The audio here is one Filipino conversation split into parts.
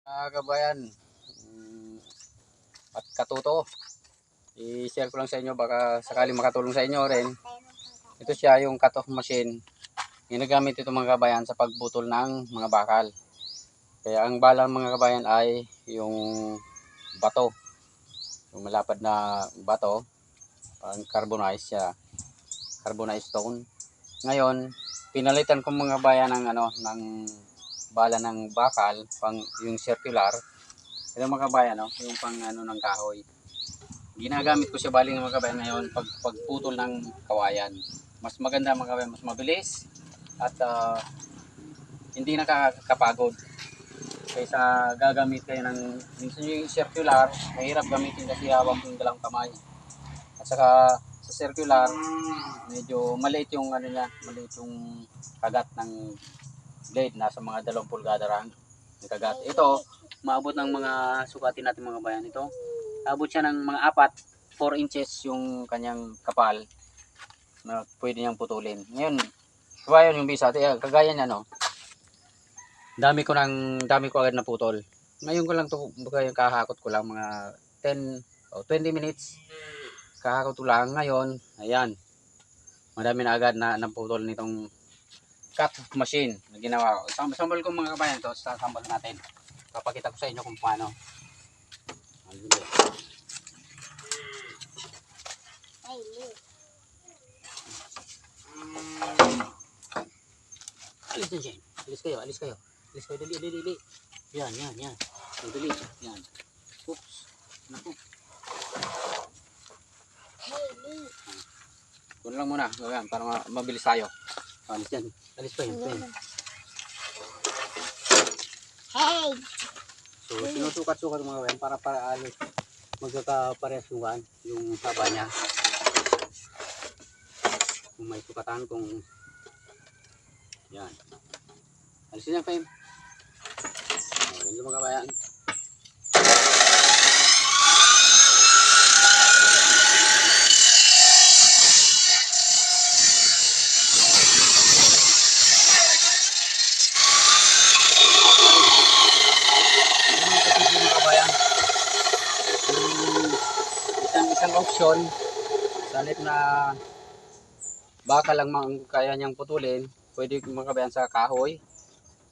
Kabayan at katuto, i-share ko lang sa inyo baka sakaling makatulong sa inyo rin. Ito siya yung cut-off machine. Ginagamit ito mga kabayan sa pagbutol ng mga bakal. Kaya ang bala mga kabayan ay yung bato, yung malapad na bato, ang carbonized siya, carbonized stone. Ngayon pinalitan ko mga kabayan ng ng bala ng bakal, pang yung circular. Ito mga kabayan, yung pang ng kahoy. Ginagamit ko siya bali mga kabayan ngayon pagputol ng kawayan. Mas maganda mga kabayan, mas mabilis at hindi nakakapagod. Kaysa gagamit kayo ng minsan yung circular, mahirap gamitin kasi hawak yung dalang kamay. At saka sa circular, medyo maliit yung niya, maliit yung kagat ng blade, nasa mga 2 pulgada lang yung kagat. Ito, maabot ng mga sukatin natin mga bayan. Ito, abot siya ng mga 4 inches yung kanyang kapal na pwede niyang putulin. Ngayon, kaya yung bisa, kagaya niya dami ko agad na putol. Ngayon ko lang to, kahakot ko lang mga 10 o 20 minutes. Kahakot ko lang ngayon, ayan. Madami na agad na naputol nitong cut machine na ginawa ko. Sambal ko mga kabayan, to sasambal natin. Papakita ko sa inyo kung paano. Alis na dyan. Alis kayo. Alis kayo, dali. Yan. Dali. Yan. Oops. Naku. Kuno lang muna. Yan, para mabilis tayo. Alis dyan. Alis pa yun. Hey! So, sinusukat-sukat mga kabayan para alis. Magkakaparehas yung haba niya. Kung may sukatan, kung yan. Alisin niya, Fame. Ganito mga kabayan. Isang option sa halip na baka lang kaya niyang putulin, pwede mga kabayan sa kahoy,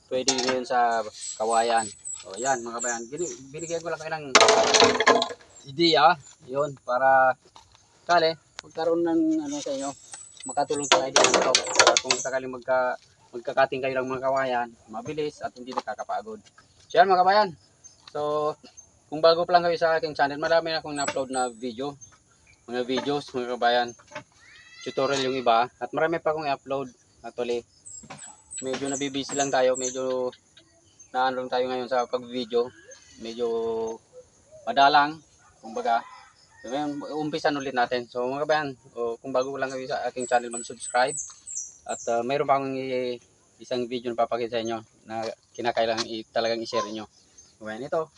pwede rin sa kawayan. O yan mga kabayan, binigyan ko lang kayo ng ideya yun para magkaroon ng sa inyo, makatulong sa idea nito kung sakaling magkakating kayo ng mga kawayan, mabilis at hindi nakakapagod. So yan mga kabayan, so kung bago pa lang kayo sa aking channel, marami na akong na-upload na mga videos mga kabayan, tutorial yung iba, at marami pa akong i-upload. Actually, medyo nabibisi lang tayo, medyo naanong tayo ngayon sa pag-video, medyo madalang, kumbaga. So ngayon, umpisan ulit natin. So mga kabayan, kung bago lang kayo sa aking channel, mag-subscribe. At mayroon pa akong isang video na papakita sa inyo na kinakailangan talagang i-share nyo. Kabayan, ito.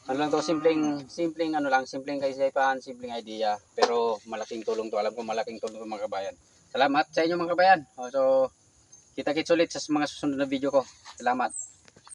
Lang to, simpleng kaisipan, simpleng idea, pero malaking tulong to. Alam ko malaking tulong to mga kabayan. Salamat sa inyo mga kabayan. So, kita-kits ulit sa mga susunod na video ko. Salamat.